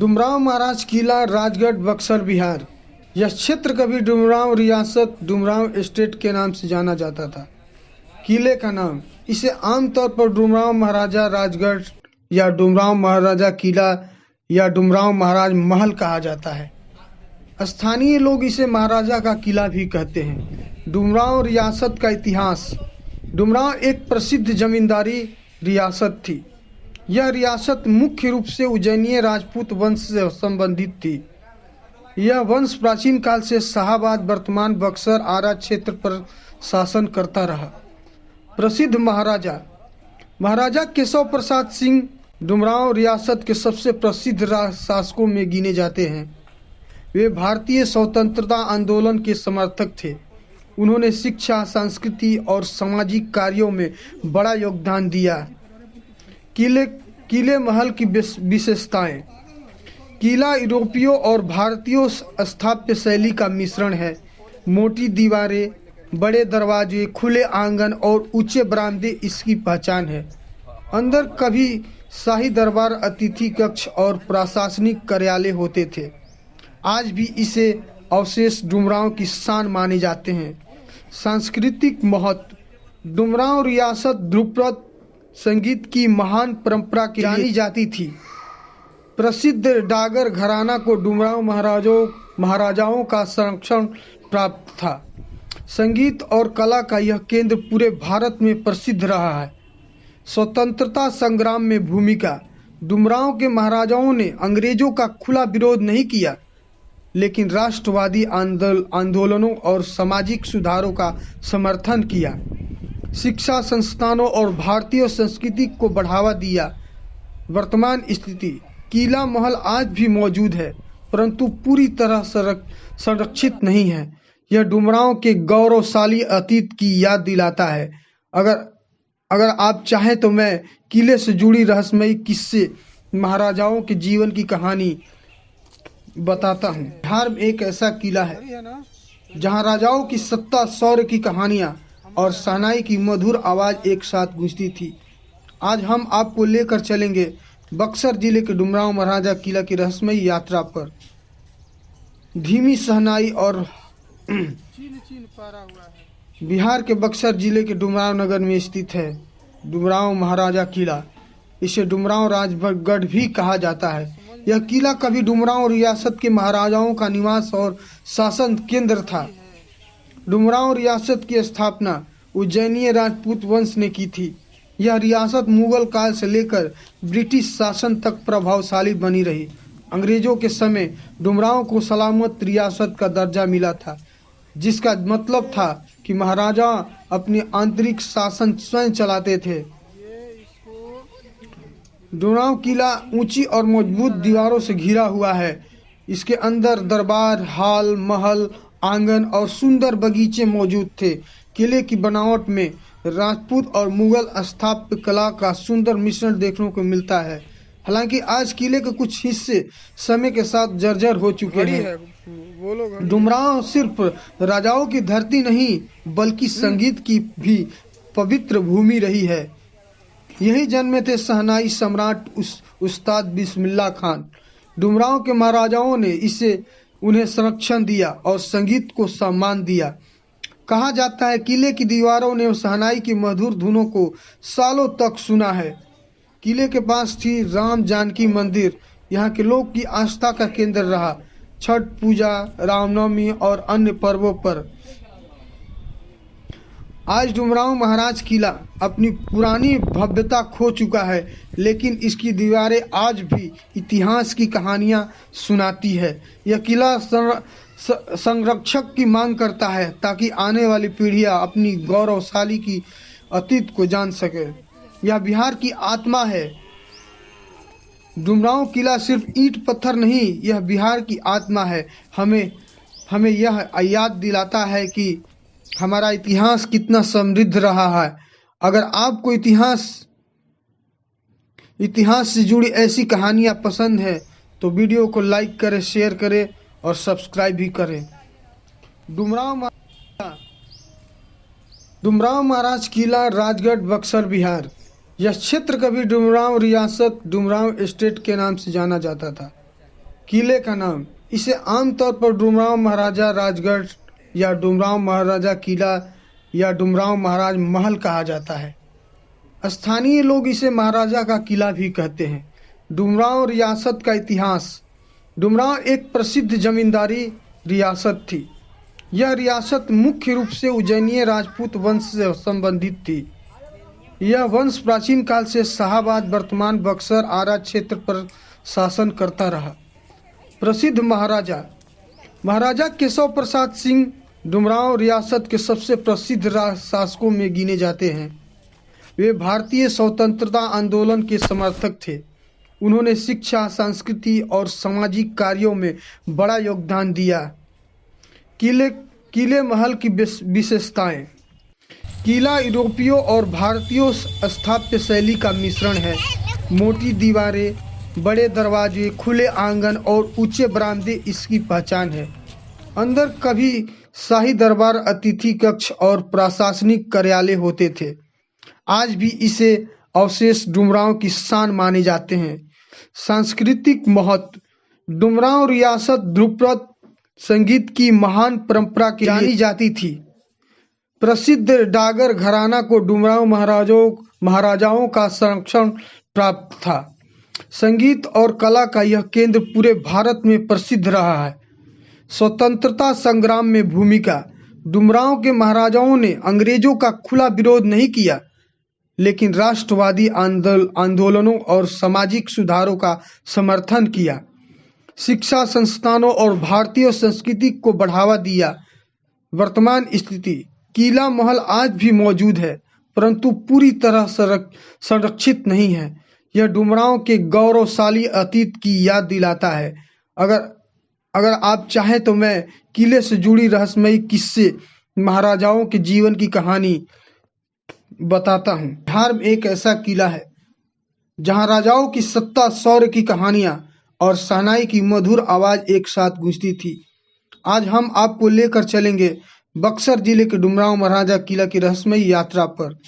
डुमरांव महाराज किला, राजगढ़, बक्सर, बिहार। यह क्षेत्र कभी डुमरांव रियासत, डुमरांव स्टेट के नाम से जाना जाता था। किले का नाम, इसे आमतौर पर डुमरांव महाराजा राजगढ़ या डुमरांव महाराजा किला या डुमरांव महाराज महल कहा जाता है। स्थानीय लोग इसे महाराजा का किला भी कहते हैं। डुमरांव रियासत का इतिहास। डुमरांव एक प्रसिद्ध जमींदारी रियासत थी। यह रियासत मुख्य रूप से उज्जैनीय राजपूत वंश से संबंधित थी। यह वंश प्राचीन काल से शाहाबाद, वर्तमान बक्सर, आरा क्षेत्र पर शासन करता रहा। प्रसिद्ध महाराजा। महाराजा केशव प्रसाद सिंह डुमरांव रियासत के सबसे प्रसिद्ध शासकों में गिने जाते हैं। वे भारतीय स्वतंत्रता आंदोलन के समर्थक थे। उन्होंने शिक्षा, संस्कृति और सामाजिक कार्यों में बड़ा योगदान दिया। किले महल की विशेषताएं। किला यूरोपियों और भारतीय स्थापत्य शैली का मिश्रण है। मोटी दीवारें, बड़े दरवाजे, खुले आंगन और ऊंचे बरामदे इसकी पहचान है। अंदर कभी शाही दरबार, अतिथि कक्ष और प्रशासनिक कार्यालय होते थे। आज भी इसे अवशेष डुमरांव की शान माने जाते हैं। सांस्कृतिक महत्व। डुमरांव रियासत ध्रुपद संगीत की महान परंपरा के लिए जानी जाती थी। प्रसिद्ध डागर घराना को डुमरांव महाराजाओं का संरक्षण प्राप्त था। संगीत और कला का यह केंद्र पूरे भारत में प्रसिद्ध रहा है। स्वतंत्रता संग्राम में भूमिका। डुमरांव के महाराजाओं ने अंग्रेजों का खुला विरोध नहीं किया, लेकिन राष्ट्रवादी आंदोलनों और सामाजिक सुधारों का समर्थन किया। शिक्षा संस्थानों और भारतीय संस्कृति को बढ़ावा दिया। वर्तमान स्थिति। किला महल आज भी मौजूद है, परंतु पूरी तरह संरक्षित नहीं है। यह डुमरांव के गौरवशाली अतीत की याद दिलाता है। अगर आप चाहें तो मैं किले से जुड़ी रहस्यमयी किस्से, महाराजाओं के जीवन की कहानी बताता हूँ। बिहार में एक ऐसा किला है जहाँ राजाओं की सत्ता, शौर्य की कहानियाँ और शहनाई की मधुर आवाज एक साथ गूंजती थी। आज हम आपको लेकर चलेंगे बक्सर जिले के डुमरांव महाराजा किला की रहस्यमयी यात्रा पर। धीमी शहनाई और बिहार के बक्सर जिले के डुमरांव नगर में स्थित है डुमरांव महाराजा किला। इसे डुमरांव राजगढ़ भी कहा जाता है। यह किला कभी डुमरांव रियासत के महाराजाओं का निवास और शासन केंद्र था। डुमरांव रियासत की स्थापना उज्जैनीय राजपूत वंश ने की थी। यह रियासत मुगल काल से लेकर ब्रिटिश शासन तक प्रभावशाली बनी रही। अंग्रेजों के समय डुमरांव को सलामत रियासत का दर्जा मिला था, जिसका मतलब था कि महाराजा अपनी आंतरिक शासन स्वयं चलाते थे। डुमरांव किला ऊंची और मजबूत दीवारों से घिरा हुआ है। इसके अंदर दरबार, हाल, महल, आंगन और सुंदर बगीचे मौजूद थे। किले की बनावट में राजपूत और मुगल स्थापत्य कला का सुंदर मिश्रण देखने को मिलता है। हालांकि आज किले के कुछ हिस्से समय के साथ जर्जर हो चुके हैं। डुमरांव सिर्फ राजाओं की धरती नहीं, बल्कि संगीत की भी पवित्र भूमि रही है। यही जन्मे थे शहनाई सम्राट उस्ताद बिस्मिल्लाह खान। डुमरांव के महाराजाओं ने उन्हें संरक्षण दिया और संगीत को सम्मान दिया। कहा जाता है किले की दीवारों ने शहनाई की मधुर धुनों को सालों तक सुना है। किले के पास थी राम जानकी मंदिर, यहाँ के लोग की आस्था का केंद्र रहा। छठ पूजा, रामनवमी और अन्य पर्वों पर आज डुमरांव महाराज किला अपनी पुरानी भव्यता खो चुका है, लेकिन इसकी दीवारें आज भी इतिहास की कहानियां सुनाती है। यह किला संरक्षक की मांग करता है ताकि आने वाली पीढ़ियां अपनी गौरवशाली की अतीत को जान सके। यह बिहार की आत्मा है। डुमरांव किला सिर्फ ईंट पत्थर नहीं, यह बिहार की आत्मा है। हमें यह याद दिलाता है कि हमारा इतिहास कितना समृद्ध रहा है। अगर आपको इतिहास से जुड़ी ऐसी कहानियां पसंद है तो वीडियो को लाइक करें, शेयर करें और सब्सक्राइब भी करें। डुमरांव महाराज किला, राजगढ़, बक्सर, बिहार। यह क्षेत्र कभी डुमरांव रियासत, डुमरांव स्टेट के नाम से जाना जाता था। किले का नाम, इसे आमतौर पर डुमरांव महाराजा राजगढ़ या डुमरांव महाराजा किला या डुमरांव महाराज महल कहा जाता है। स्थानीय लोग इसे महाराजा का किला भी कहते हैं। डुमरांव रियासत का इतिहास। डुमरांव एक प्रसिद्ध जमींदारी रियासत थी। यह रियासत मुख्य रूप से उज्जैनीय राजपूत वंश से संबंधित थी। यह वंश प्राचीन काल से शाहाबाद, वर्तमान बक्सर, आरा क्षेत्र पर शासन करता रहा। प्रसिद्ध महाराजा। महाराजा केशव प्रसाद सिंह डुमरांव रियासत के सबसे प्रसिद्ध शासकों में गिने जाते हैं। वे भारतीय स्वतंत्रता आंदोलन के समर्थक थे। उन्होंने शिक्षा, संस्कृति और सामाजिक कार्यों में बड़ा योगदान दिया। किले महल की विशेषताएं। किला यूरोपियों और भारतीय स्थापत्य शैली का मिश्रण है। मोटी दीवारें, बड़े दरवाजे, खुले आंगन और ऊंचे बरामदे इसकी पहचान है। अंदर कभी शाही दरबार, अतिथि कक्ष और प्रशासनिक कार्यालय होते थे। आज भी इसे अवशेष डुमरांव की शान माने जाते हैं। सांस्कृतिक महत्व। डुमरांव रियासत ध्रुपद संगीत की महान परंपरा के जानी जाती थी। प्रसिद्ध डागर घराना को डुमरांव महाराजाओं का संरक्षण प्राप्त था। संगीत और कला का यह केंद्र पूरे भारत में प्रसिद्ध रहा है। स्वतंत्रता संग्राम में भूमिका। डुमरांव के महाराजाओं ने अंग्रेजों का खुला विरोध नहीं किया, लेकिन राष्ट्रवादी आंदोलनों और सामाजिक सुधारों का समर्थन किया। शिक्षा संस्थानों और भारतीय संस्कृति को बढ़ावा दिया। वर्तमान स्थिति। किला महल आज भी मौजूद है, परंतु पूरी तरह संरक्षित नहीं है। यह डुमरांव के गौरवशाली अतीत की याद दिलाता है। अगर आप चाहें तो मैं किले से जुड़ी रहस्यमयी किस्से, महाराजाओं के जीवन की कहानी बताता हूँ। बिहार में एक ऐसा किला है जहाँ राजाओं की सत्ता, शौर्य की कहानियाँ और शहनाई की मधुर आवाज एक साथ गूंजती थी। आज हम आपको लेकर चलेंगे बक्सर जिले के डुमरांव महाराजा किला की रहस्यमयी यात्रा पर।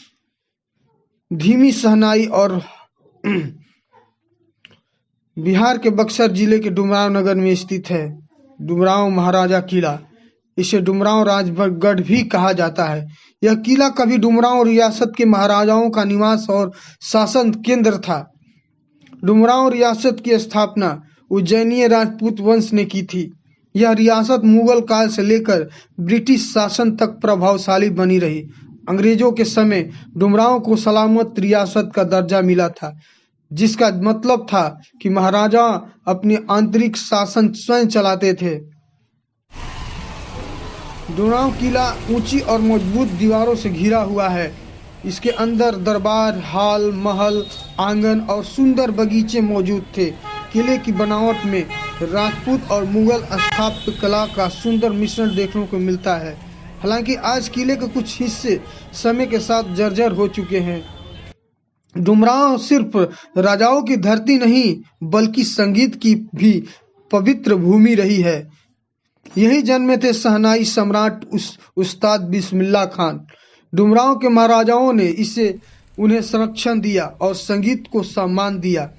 धीमी शहनाई और बिहार के बक्सर जिले के डुमरांव नगर में स्थित है डुमरांव महाराजा किला। इसे डुमरांव राजगढ़ भी कहा जाता है। यह किला कभी डुमरांव रियासत के महाराजाओं का निवास और शासन केंद्र था। डुमरांव रियासत की स्थापना उज्जैनीय राजपूत वंश ने की थी। यह रियासत मुगल काल से लेकर ब्रिटिश शासन तक प्रभावशाली बनी रही। अंग्रेजों के समय डुमरांव को सलामत रियासत का दर्जा मिला था, जिसका मतलब था कि महाराजा अपनी आंतरिक शासन स्वयं चलाते थे। डुमरांव किला ऊंची और मजबूत दीवारों से घिरा हुआ है। इसके अंदर दरबार, हाल, महल, आंगन और सुंदर बगीचे मौजूद थे। किले की बनावट में राजपूत और मुगल स्थापत्य कला का सुंदर मिश्रण देखने को मिलता है। हालांकि आज किले के कुछ हिस्से समय के साथ जर्जर हो चुके हैं। डुमरांव सिर्फ राजाओं की धरती नहीं, बल्कि संगीत की भी पवित्र भूमि रही है। यही जन्मे थे शहनाई सम्राट उस्ताद बिस्मिल्लाह खान। डुमरांव के महाराजाओं ने उन्हें संरक्षण दिया और संगीत को सम्मान दिया।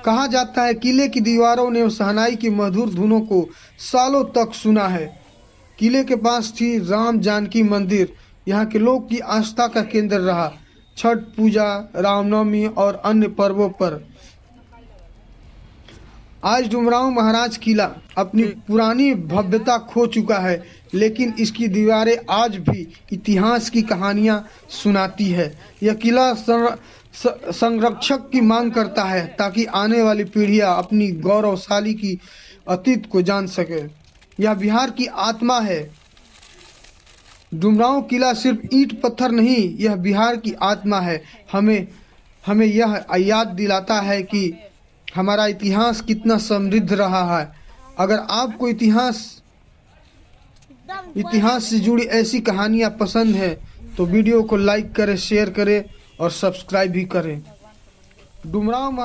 कहा जाता है किले की दीवारों ने शहनाई की मधुर धुनों को सालों तक सुना है। किले के पास थी राम जानकी मंदिर। यहाँ के लोग की आस्था का केंद्र रहा। छठ पूजा, रामनवमी और अन्य पर्वों पर। आज डुमरांव महाराज किला अपनी पुरानी भव्यता खो चुका है, लेकिन इसकी दीवारें आज भी इतिहास की कहानियां सुनाती है। यह किला संरक्षक की मांग करता है ताकि आने वाली पीढ़ियां अपनी गौरवशाली की अतीत को जान सके। यह बिहार की आत्मा है। डुमरांव किला सिर्फ ईंट पत्थर नहीं, यह बिहार की आत्मा है। हमें यह याद दिलाता है कि हमारा इतिहास कितना समृद्ध रहा है। अगर आपको इतिहास से जुड़ी ऐसी कहानियां पसंद है तो वीडियो को लाइक करें, शेयर करें और सब्सक्राइब भी करें। डुमरांव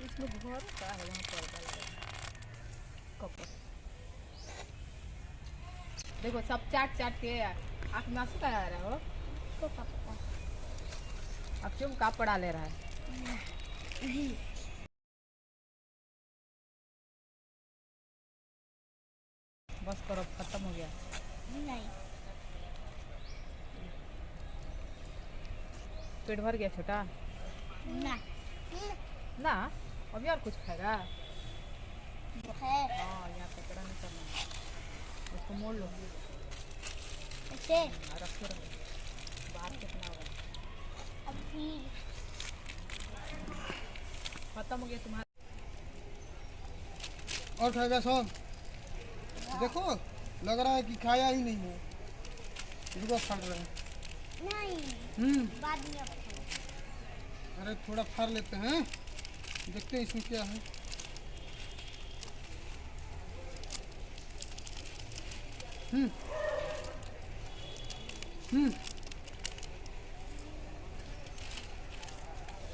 इसमें घर का है, वहाँ पर्दा लगा है, कपड़ा देखो सब चाट चाट के आँख में आंसू का आ रहा हो तो अब क्यों कपड़ा ले रहा है। बस करो, खत्म हो गया। नहीं पेट भर गया छोटा ना ना, अभी और कुछ खाएगा। है हाँ यहाँ कपड़ा नहीं करना है, उसको मोड़ लो ऐसे रखे रहो, बाहर कितना होगा। अभी खत्म हो गया तुम्हारा। और खाएगा सब? देखो लग रहा है कि खाया ही नहीं है, इसको फाड़ रहे हैं। नहीं बाद में अब अरे थोड़ा फाड़ लेते हैं, देखते हैं इसमें क्या है।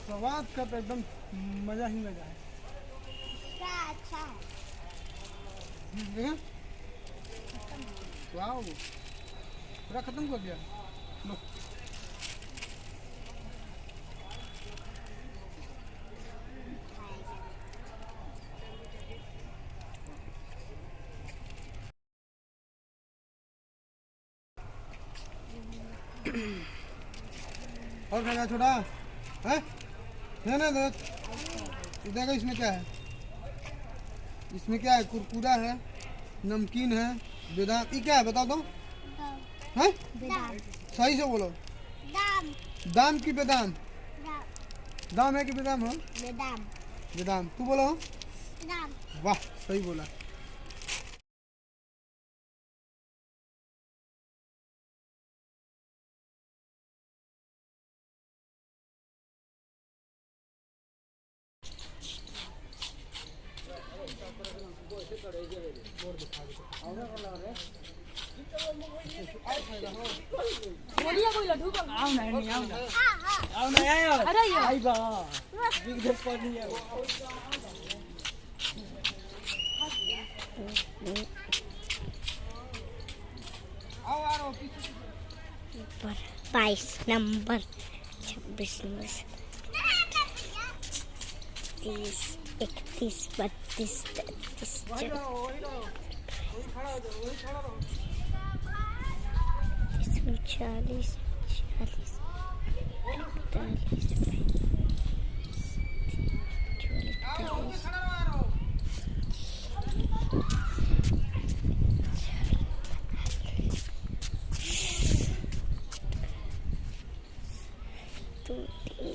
स्वाद का तो एकदम मजा ही मजा है। अच्छा है देखा? वाह पूरा खत्म कर दिया। लो और खाएगा छोटा है ना? देख देखो इसमें क्या है, इसमें क्या है, कुरकुरा है, नमकीन है, बेदाम, ये क्या है बता दो। हैं दाम सही से बोलो। दाम दाम की बेदाम? दाम दाम है कि बेदाम हो? बेदाम बेदाम तू बोलो। दाम वाह सही बोला। बोलिए कोई लड्डू का आओ ना नहीं आओ ना हाँ आओ ना आयो अरे यार आई बा बिग दे पानी है आओ आ रहा हूँ। 22 नंबर 26 नंबर 30 31 32 33 वही रहो वही रहो, वही खड़ा हो जाओ, वही खड़ा रहो। 40 40 45 आओ वही खड़ा रहो, आ रहा हूँ। दो तीन चार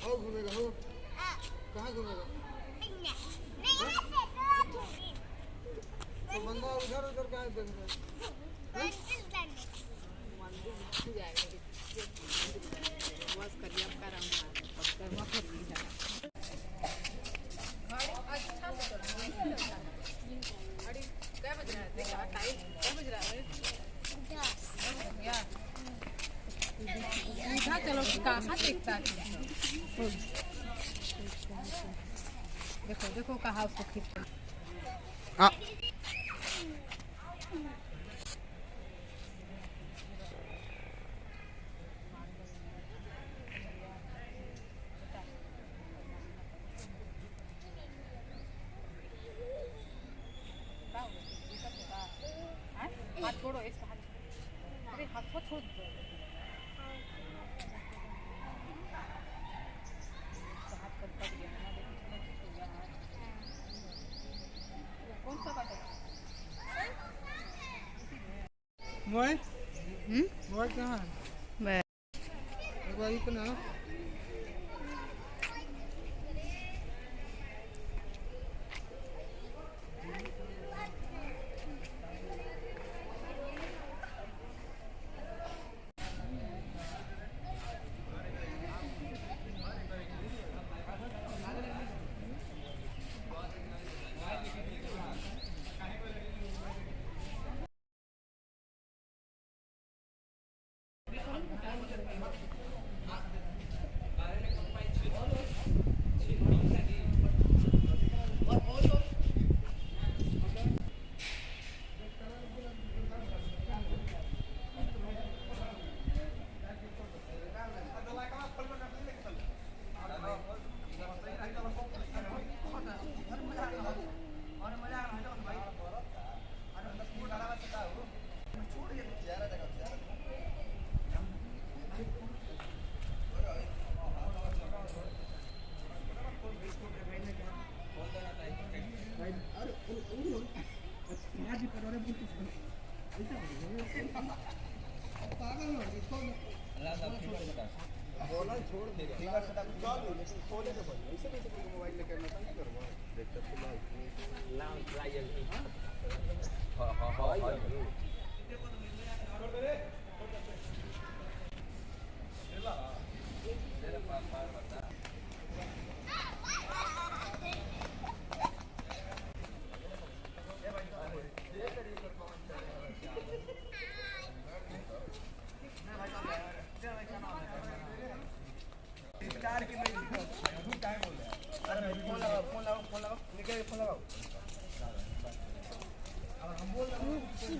आओ घूमेगा हो, कहाँ घूमेगा? तो बंदा उधर उधर का देख रहा है। बस करिए आपका राम कर्मा कर दिया। क्या बज रहा है? देखा टाइम क्या बज रहा है? सीधा चलो कहाँ देखता है? देखो देखो कहाँ उसको खींचता है। हाँ हाथ छोड़ो इसका हाथ, अरे हाथ को छोड़ दो। हाथ कट गया ना, देखो कौन सा काटा? मोबाइल मोबाइल कहाँ है? एक बार इतना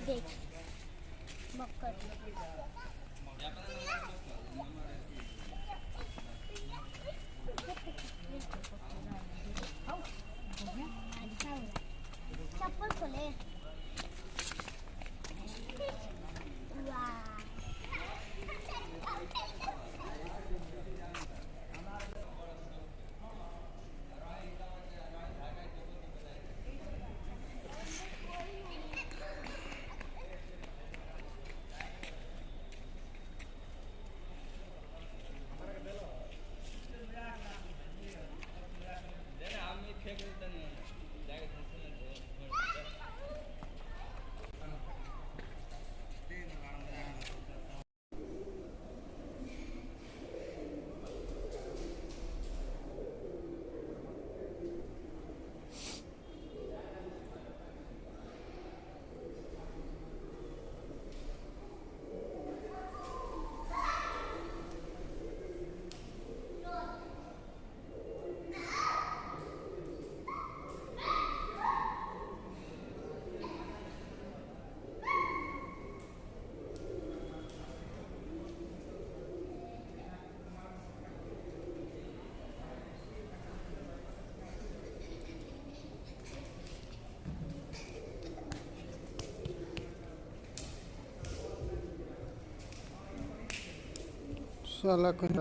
देख मक्कर चप्पल खोले साला कह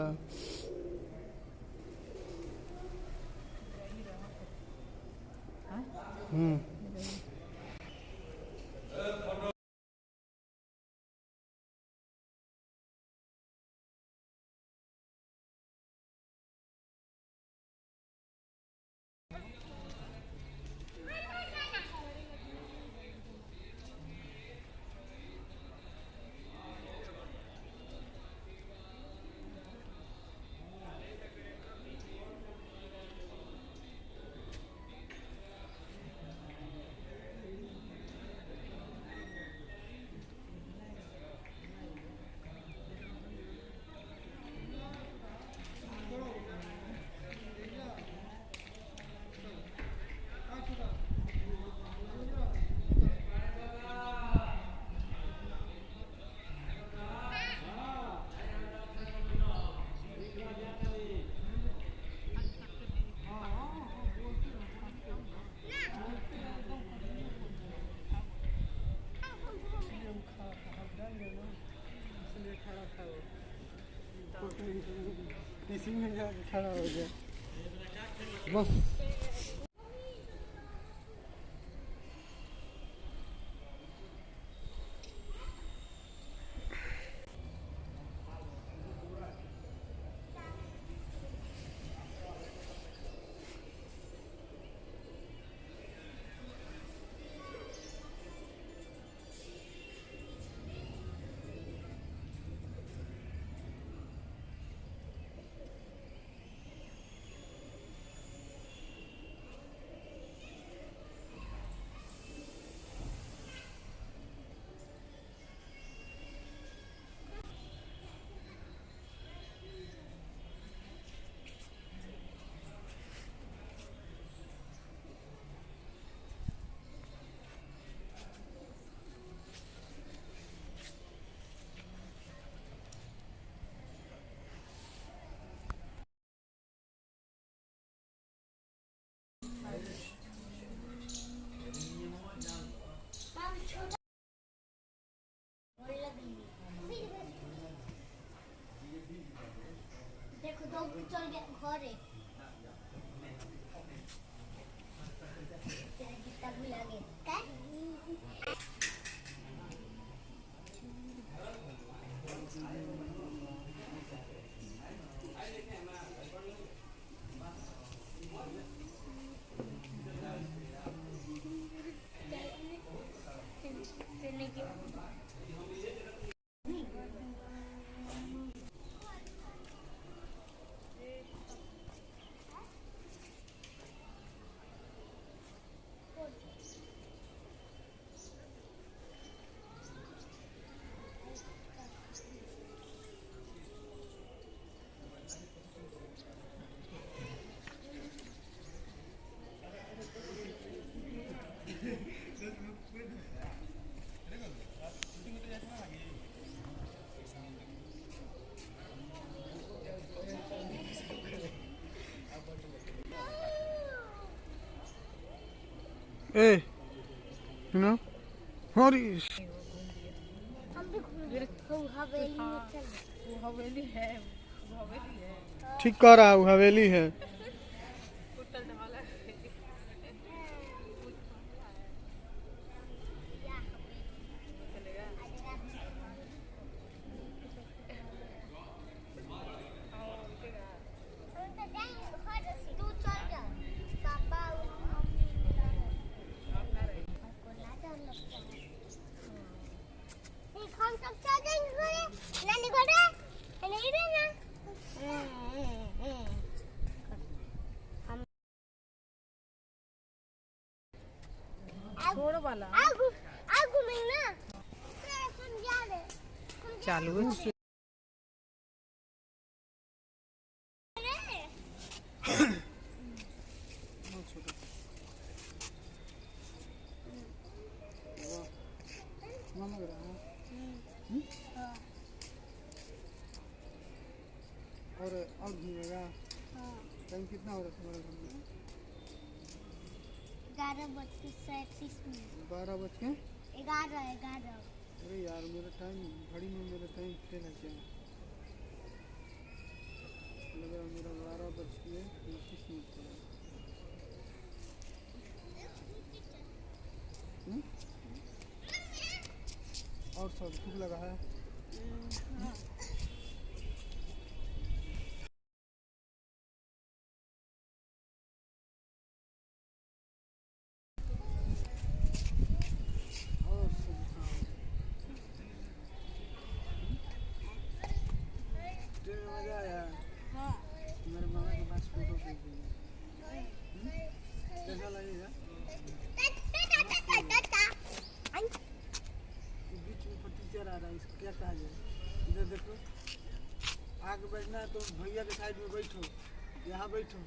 इसी में जाके खड़ा हो गया बस ए you know और हम भी घूमेंगे तो हवेली में चल वो हवेली है, वो हवेली है। ठीक कह रहा है हवेली है होटल वाला है। चलेगा। तू चल जा पापा और मम्मी हमको ना जाना एक हम सब चल जाएंगे घरे नानी घरे नहीं रहना छोड़ वाला आगू में ना समझा दे चालू है। मन लग रहा है और घूमेगा टाइम कितना हो रहा है तुम्हारे घर में 11:37 12 बज के 11 अरे यार मेरा टाइम घड़ी में मेरा टाइम फेल है क्या लग रहा है मेरा 12 बज के 29 मिनट हो रहा है और सब भूख लगा है और सब ट्रेन में मजा आया मेरे मामा के पास फोटो भेज देंगे कैसा लगेगा बीच में टीचर आ रहा है इसको क्या कहा जाए इधर देखो आगे बैठना है तो भैया के साइड में बैठो यहाँ बैठो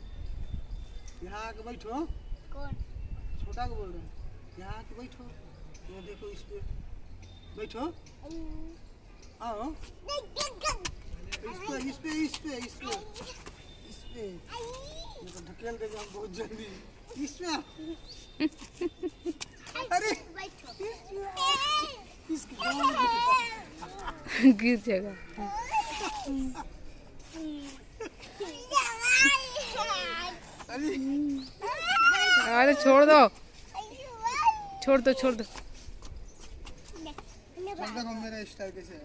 यहाँ आके बैठो कौन छोटा को बोल रहे हैं यहाँ आके बैठो ये देखो इस पे बैठो आओ इस पे ये तो ढकेल देगा हम बहुत जल्दी इसमें आओ अरे इसके गिर जाएगा। अरे अरे छोड़ दो, छोड़ दो, छोड़ दो। देखो मेरा स्टाइल कैसे है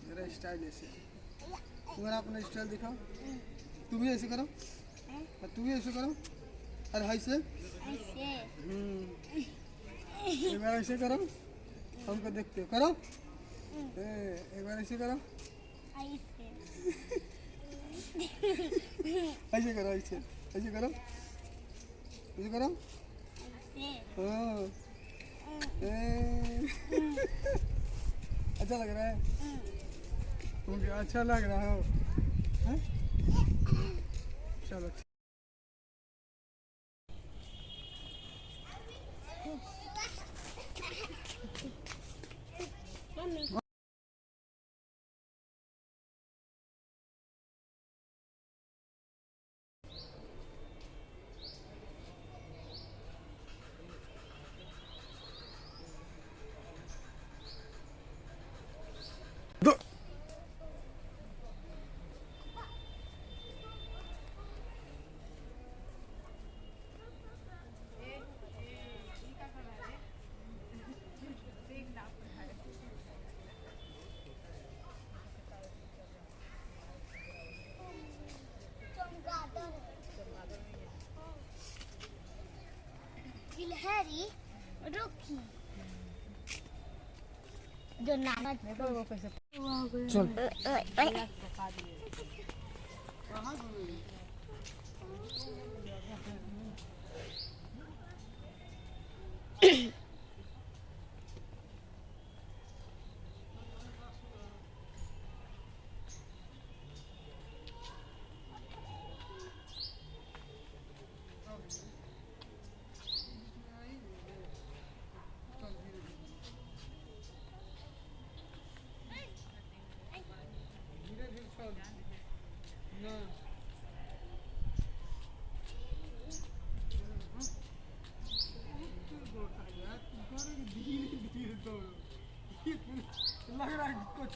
मेरा स्टाइल ऐसे तुम्हारा अपना स्टाइल दिखाओ तुम भी ऐसे करो तुम भी ऐसे करो अरे ऐसे एक बार ऐसे करो हमको देखते हो करो एक बार ऐसे करो ऐसे करो ऐसे करो हाँ अच्छा लग रहा है मुझे अच्छा लग रहा है हैं? चलो दो गिलहरी रुकी जो नाना चल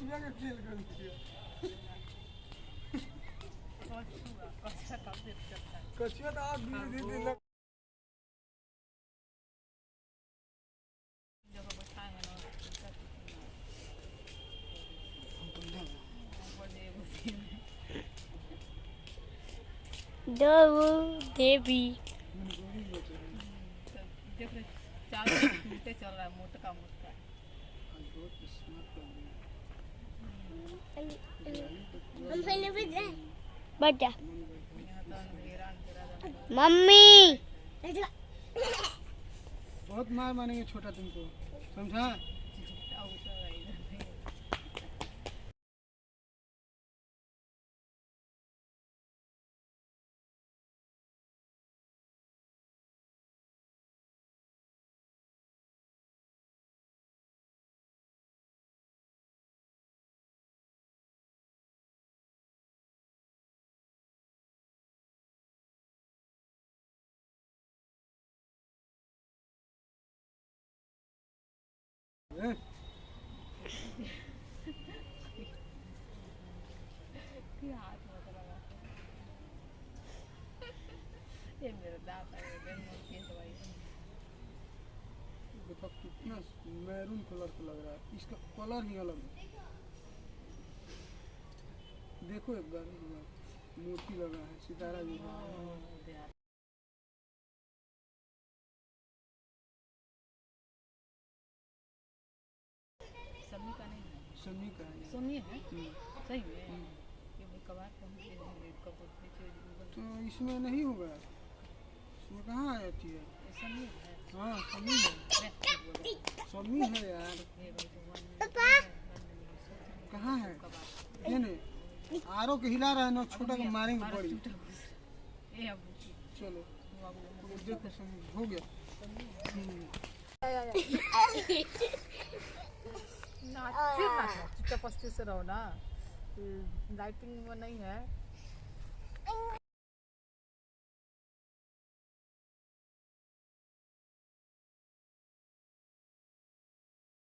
कछुआ का खेल कर दिया। कछुआ कब से चलता है? कछुआ तो आप धीरे धीरे जब हम बैठाएंगे ना उसका दो देवी देख रहे चारों उल्टे चल रहा है मोटका मोटका। हम पहले भी जाए बच्चा यहाँ तो अंधेरा अंधेरा रहता है। मम्मी बहुत मार मानेंगे छोटा तुमको, समझा? और उतर रहा है इधर। हैं? फिर हाथ में तो लगा ये मेरा दांत है ये मोटी है दवाई। देखो कितना मैरून कलर का लग रहा है, इसका कलर ही अलग है। देखो एक बार मोती लगा है, सितारा भी है। समी का नहीं है, सन्नी का है ये। समी है सही में ये भाई कबार पहन के कपड़े पीछे तो इसमें नहीं होगा, इसमें कहाँ आती है? ये समी है। हाँ सन्नी है, सन्नी है यार। ये भाई तो वन पापा कहाँ है? ये नहीं आरो के हिला रहा है ना, छोटा को मारेंगे बड़ी। ये अब चलो देखो समझ हो गया। चुपचाप पस्ती से रहो ना, लाइटिंग में नहीं है।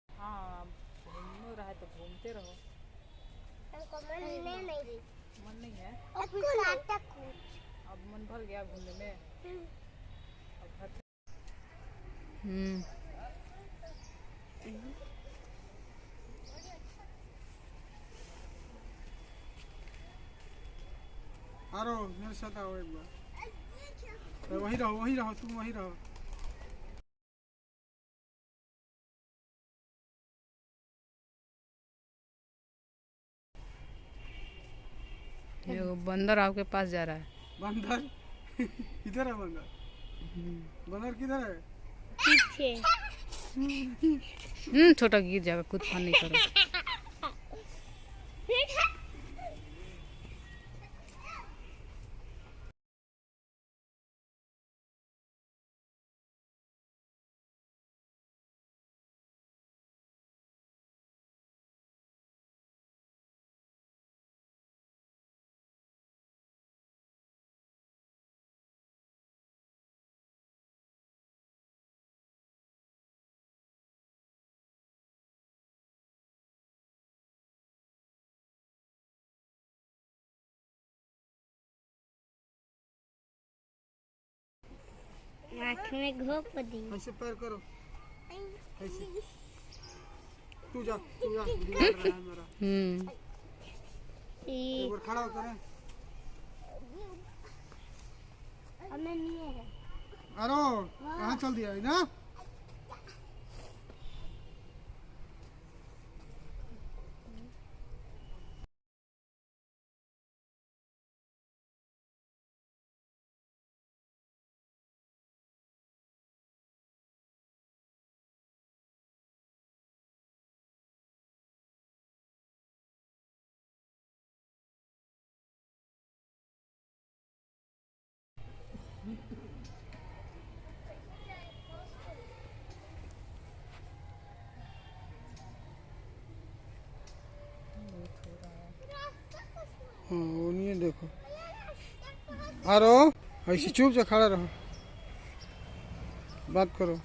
हाँ घूमने रहा है तो घूमते रहो। हमको मन नहीं मन नहीं है कुछ अब मन भर गया घूमने में। अब घर आरो मेरे साथ आओ एक बार। वहीं रहो तुम वहीं रहो। ये बंदर आपके पास जा रहा है। बंदर किधर है? बंदर बंदर किधर है? पीछे छोटा गिर जाएगा, कूद फान नहीं करो। आँख में घोप दी ऐसे पैर करो, ऐसे। तू जा बिगाड़ रहा है मेरा। एक बार खड़ा होकर हमें नहीं है। आरो कहाँ चल दिया है ना? हाँ वो नहीं है, देखो। आरो ऐसे चुप से खड़ा रहो, बात करो।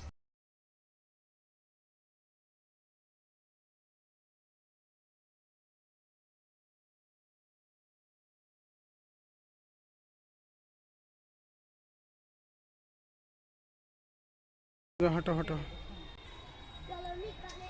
हटो हटो। चलो निकले।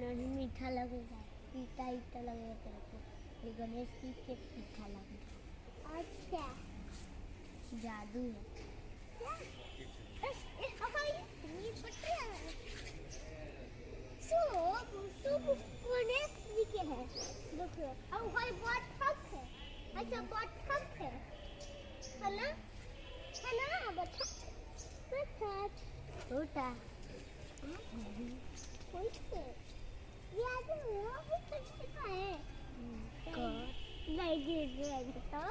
नहीं मीठा लगेगा, ईटा ईटा लगेगा तेरे को, ये गणेश की के मीठा लगेगा। अच्छा जादू है क्या? ये पट्टी है। तो गणेश जी के है, देखो अब भाई बहुत ठक है, अच्छा बहुत ठक है ना, है ना बच्चा छोटा कैसे ये आगे वो भी करने का है नहीं गिर जाएगा तो